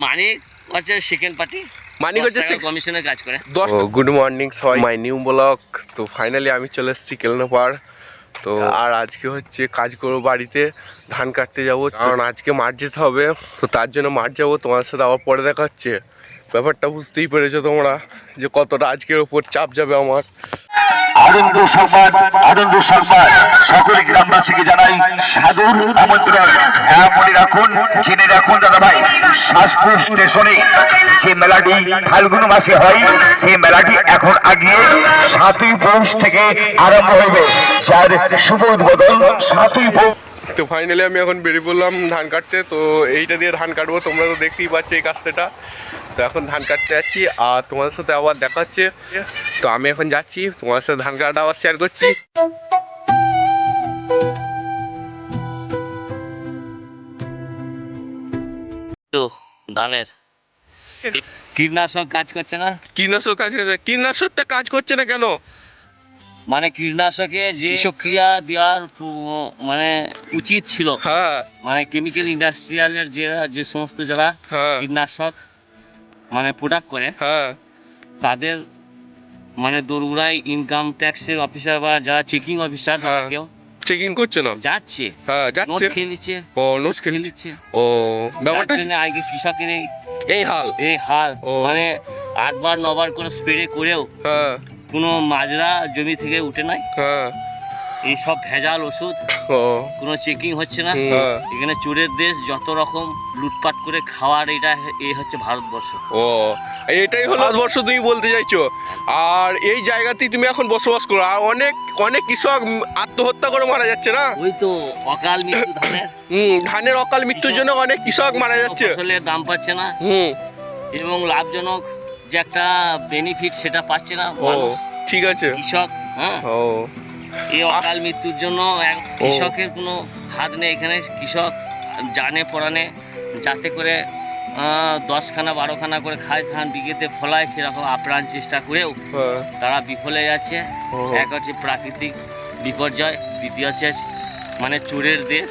মানিক হচ্ছে second party, মানিক হচ্ছে কমিশনের কাজ করে। গুড মর্নিং সবাই, মাই নিউ ব্লগ। তো ফাইনালি আমি চলে এসেছি কেলনাপাড়। তো আর আজকে হচ্ছে কাজ করবো বাড়িতে, ধান কাটতে যাব, কারণ আজকে মাঠ যেতে হবে। তো তার জন্য মাঠ যাবো, তোমার সাথে আবার পরে দেখা হচ্ছে। ব্যাপারটা বুঝতেই পেরেছো তোমরা যে কতটা আজকের ওপর চাপ যাবে আমার। আনন্দ সংবাদ সকল গ্রামবাসীকে জানাই সাদর আমন্ত্রণ। হ্যাঁ, মনে রাখুন, জেনে রাখুন দাদা ভাই, শাসপুর স্টেশনে যে মেলাটি ফাল্গুন মাসে হয়, সেই মেলাটি এখন আগিয়ে 7ই পৌষ থেকে আরম্ভ হবে, যার শুভ উদ্বোধন 7ই পৌষ। তো ফাইনালি আমি এখন বেরিয়ে পড়লাম ধান কাটতে। তো এইটা দিয়ে ধান কাটবো, তোমরা তো দেখতেই পাচ্ছ এই কাজটা। তো এখন ধান কাটতে যাচ্ছি, আর তোমাদের সাথে আবার দেখা হচ্ছে। তো আমি এখন যাচ্ছি, তোমার সাথে ধান কাটা আবার শেয়ার করছি। তো ধানের কীটনাশক কাজ করছে না। কীটনাশকটা কাজ করছে না কেন? মানে কীটনাশকে যে সক্রিয়া দেওয়ার মানে উচিত ছিল, হ্যাঁ, মানে কেমিক্যাল ইন্ডাস্ট্রিয়ালের যে সমস্ত যারা কীটনাশক মানে প্রোডাক্ট করে, হ্যাঁ, তাদের মানে দোরগোড়ায় ইনকাম ট্যাক্সের অফিসার বা যারা চেকিং অফিসার, কেউ চেকিং করছে না, যাচ্ছে, নোট খেয়ে নিচ্ছে, নোট খেয়ে নিচ্ছে। ও ব্যাপারটা আগে কৃষকের এই হাল, মানে 8বার 9বার করে স্প্রে করেও কোনো মাজরা জমি থেকে উঠে নাই। এইসব ভেজাল ওষুধ, কোনো চেকিং হচ্ছে না। এখানে চোরের দেশ, যত রকম লুটপাট করে খাওয়ার, এই হচ্ছে ভারতবর্ষ। এটাই হলো ভারতবর্ষ তুমি বলতে চাইছো। আর এই জায়গাতেই তুমি এখন বসবাস করো, আর অনেক অনেক কৃষক আত্মহত্যা করে মারা যাচ্ছে না। ওই তো অকাল মৃত্যু ধানের অকাল মৃত্যুর জন্য অনেক কৃষক মারা যাচ্ছে, ফসলের দাম পাচ্ছে না, এবং লাভজনক যে একটা বেনিফিট সেটা পাচ্ছে না মানুষ। ঠিক আছে, কৃষক, হ্যাঁ, এই অকাল মৃত্যুর জন্য কৃষকের কোনো হাত নেই এখানে। কৃষক জানে পড়ানে যাতে করে 10খানা 12খানা করে খায় ধান বিঘেতে ফলায়, সেরকম আপ্রাণ চেষ্টা করেও তারা বিফলে যাচ্ছে। এক হচ্ছে প্রাকৃতিক বিপর্যয়, দ্বিতীয় হচ্ছে মানে চোরের দেশ,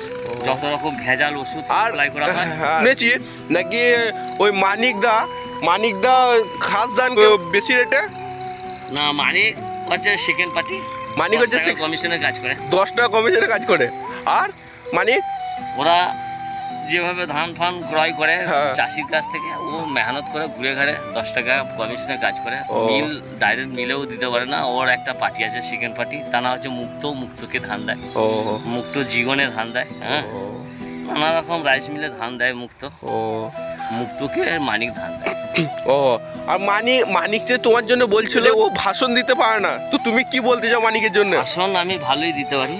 যত রকম ভেজাল ওষুধ সাপ্লাই করা হয়। শুনেছি নাকি ওই মানিকদা খাস ধান বেশি রেটে না, মানিক হচ্ছে সেকেন্ড পার্টি, মানিক হচ্ছে কমিশনের কাজ করে, 10 টাকা কমিশনের কাজ করে। আর মানিক ওরা যেভাবে ধান ফান ক্রয় করে চাষির কাছ থেকে, ও মেহনত করে ঘুরে ঘাড়ে 10 টাকা কমিশনে কাজ করে। মিল ডাইরেক্ট মিলেও দিতে পারে না। ওর একটা পার্টি আছে সেকেন্ড পার্টি, তা না হচ্ছে মুক্তকে ধান দেয়, মুক্ত জীবনে ধান দেয়। হ্যাঁ, নানা রকম রাইস মিলে ধান দেয় মুক্তকে মানিক ধান দেয়। আর মানিক যে তোমার জন্য বলছিল ও ভাষণ দিতে পারে না, তো তুমি কি বলতে চাও মানিকের জন্য? ভাষণ আমি ভালোই দিতে পারি।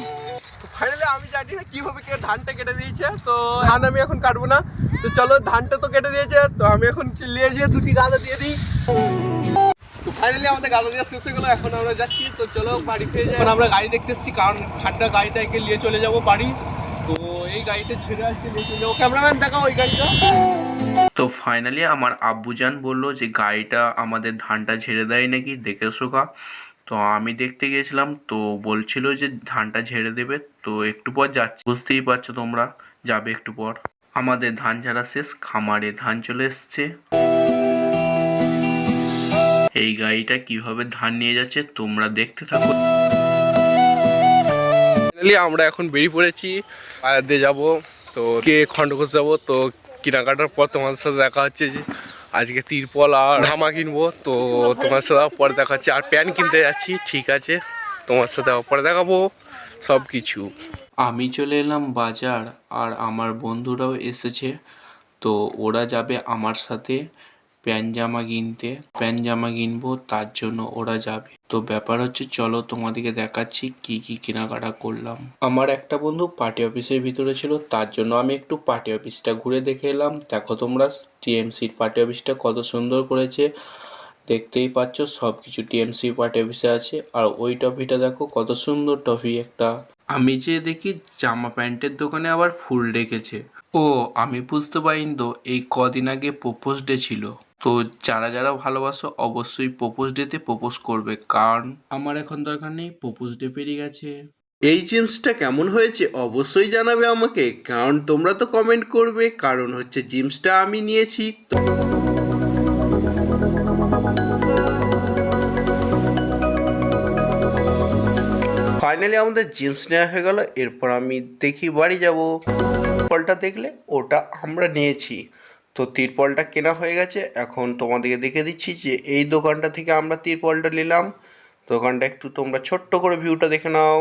ফাইনালি আমি জানি না কিভাবে ধানটা কেটে দিয়েছে। তো ধান আমি এখন কাটবো না। তো চলো, ধানটা তো কেটে দিয়েছে, তো আমি এখন নিয়ে গিয়ে 2টি গাদা দিয়ে দিই। তো ফাইনালি আমাদের গাদা দেওয়া শেষ হয়ে গেলো, এখন আমরা যাচ্ছি। তো চলো বাড়ি ফিরে যাই। এখন আমরা গাড়ি দেখতে এসেছি, কারণ ঠান্ডা গাড়িটাকে নিয়ে চলে যাবো বাড়ি। তো এই গাড়িতে ছেড়ে আজকে নিয়ে চলে যাবো। ক্যামেরাম্যান দেখাও ওই গাড়িটা। তো ফাইনালি আমার আব্বুজান বললো যে গাড়িটা আমাদের ধানটা ঝেড়ে দেয় নাকি, দেখে শোকা। তো আমি দেখতে গেছিলাম, তো বলছিল যে ধানটা ঝেড়ে দেবে। তো একটু পর যাচ্ছি, বুঝতেই পারছো তোমরা, যাবে একটু পর। আমাদের ধান ঝাড়া শেষ, খামারে ধান চলে এসছে। এই গাড়িটা কিভাবে ধান নিয়ে যাচ্ছে তোমরা দেখতে থাকো। আমরা এখন বেরিয়ে পড়েছি, আয়াতে যাব। তো খণ্ডঘোষ যাবো। তো কেনাকাটার পর তোমাদের সাথে দেখা হচ্ছে যে আজকে তিরপল আর ধামা কিনবো। তো তোমার সাথে পরে দেখা হচ্ছে। আর প্যান্ট কিনতে যাচ্ছি, ঠিক আছে, তোমার সাথে পরে দেখাবো সব কিছু। আমি চলে এলাম বাজার, আর আমার বন্ধুরাও এসেছে। তো ওরা যাবে আমার সাথে প্যান্ট জামা কিনবো, তার জন্য ওরা যাবে। তো ব্যাপার হচ্ছে, চলো তোমাদেরকে দেখাচ্ছি কি কি কেনাকাটা করলাম। আমার একটা বন্ধু পার্টি অফিসের ভিতরে ছিল, তার জন্য আমি একটু পার্টি অফিসটা ঘুরে দেখে এলাম। দেখো তোমরা টিএমসির পার্টি অফিসটা কত সুন্দর করেছে, দেখতেই পাচ্ছ সব কিছু টিএমসি পার্টি অফিসে আছে। আর ওই টফিটা দেখো কত সুন্দর টফি একটা। আমি যে দেখি জামা প্যান্টের দোকানে আবার ফুল রেখেছে। ও, আমি বুঝতে পারিনি তো এই কদিন আগে প্রপোজ ডে ছিল। তো যারা যারা ভালোবাসো অবশ্যই প্রপোজ ডেতে প্রপোজ করবে, কারণ আমার এখন দরকার নেই, প্রপোজ ডে পেরিয়ে গেছে। এই জিন্সটা কেমন হয়েছে অবশ্যই জানাবে আমাকে, কারণ তোমরা তো কমেন্ট করবে, কারণ হচ্ছে জিন্সটা আমি নিয়েছি। ফাইনালি আমাদের জিন্স নেওয়া হয়ে গেল। এরপর আমি দেখি বাড়ি যাব। তিরপলটা দেখলে ওটা আমরা নিয়েছি, তো তিরপলটা কেনা হয়ে গেছে। এখন তোমাদেরকে দেখে দিচ্ছি যে এই দোকানটা থেকে আমরা তিরপলটা নিলাম। দোকানটা একটু তোমরা ছোট্ট করে ভিউটা দেখে নাও।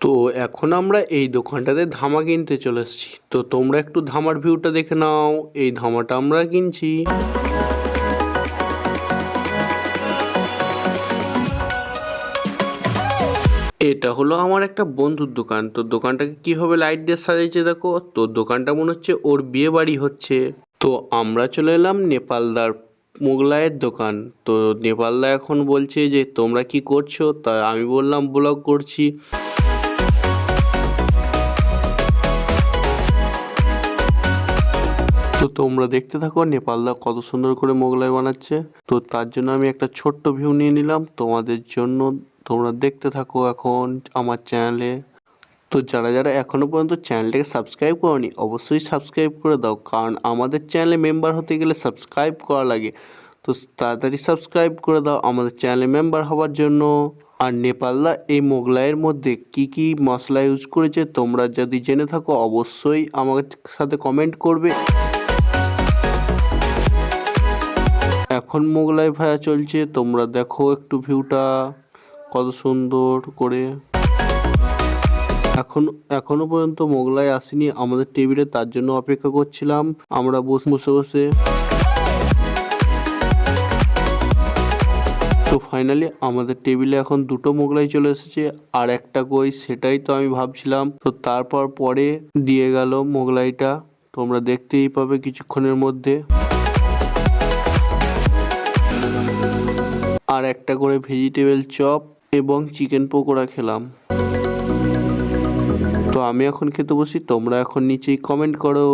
তো এখন আমরা এই দোকানটাতে ধামা কিনতে চলে এসেছি, তো তোমরা একটু ধামার ভিউটা দেখে নাও। এই ধামাটা আমরা কিনছি। এটা হলো আমার একটা বন্ধুর দোকান। তো দোকানটাকে কিভাবে লাইট দিয়ে সাজিয়েছে দেখো। তো দোকানটা মনে হচ্ছে ওর বিয়ে বাড়ি হচ্ছে। তো আমরা চলে এলাম নেপালদার মোগলাইয়ের দোকান। তো নেপালদা এখন বলছে যে তোমরা কি করছো, তা আমি বললাম ব্লগ করছি। তো তোমরা দেখতে থাকো নেপালদা কত সুন্দর করে মোগলাই বানাচ্ছে। তো তার জন্য আমি একটা ছোট্ট ভিউ নিয়ে নিলাম তোমাদের জন্য। তোমরা দেখতে থাকো এখন আমার চ্যানেলে। তো যারা যারা এখনো পর্যন্ত চ্যানেলটাকে সাবস্ক্রাইব করোনি অবশ্যই সাবস্ক্রাইব করে দাও, কারণ আমাদের চ্যানেলে মেম্বার হতে গেলে সাবস্ক্রাইব করা লাগে। তো তাড়াতাড়ি সাবস্ক্রাইব করে দাও আমাদের চ্যানেলে মেম্বার হওয়ার জন্য। আর নেপালদা এই মোগলাইয়ের মধ্যে কি কি মশলা ইউজ করেছে তোমরা যদি জেনে থাকো অবশ্যই আমার সাথে কমেন্ট করবে। এখন মোগলাই ভাজা চলছে, তোমরা দেখো একটু ভিউটা কত সুন্দর করে। এখনো পর্যন্ত মোগলাই আসেনি আমাদের টেবিলে, তার জন্য অপেক্ষা করছিলাম আমরা বসে বসে। তো ফাইনালি আমাদের টেবিলে এখন দুটো মোগলাই চলে এসেছে, আর একটা কই সেটাই তো আমি ভাবছিলাম। তো তারপর পরে দিয়ে গেল মোগলাইটা, তোমরা দেখতেই পাবে কিছুক্ষণের মধ্যে। আর একটা করে ভেজিটেবল চপ এবং চিকেন পকোড়া খেলাম। তো আমি এখন খেতে বসি, তোমরা এখন নিচেই কমেন্ট করো।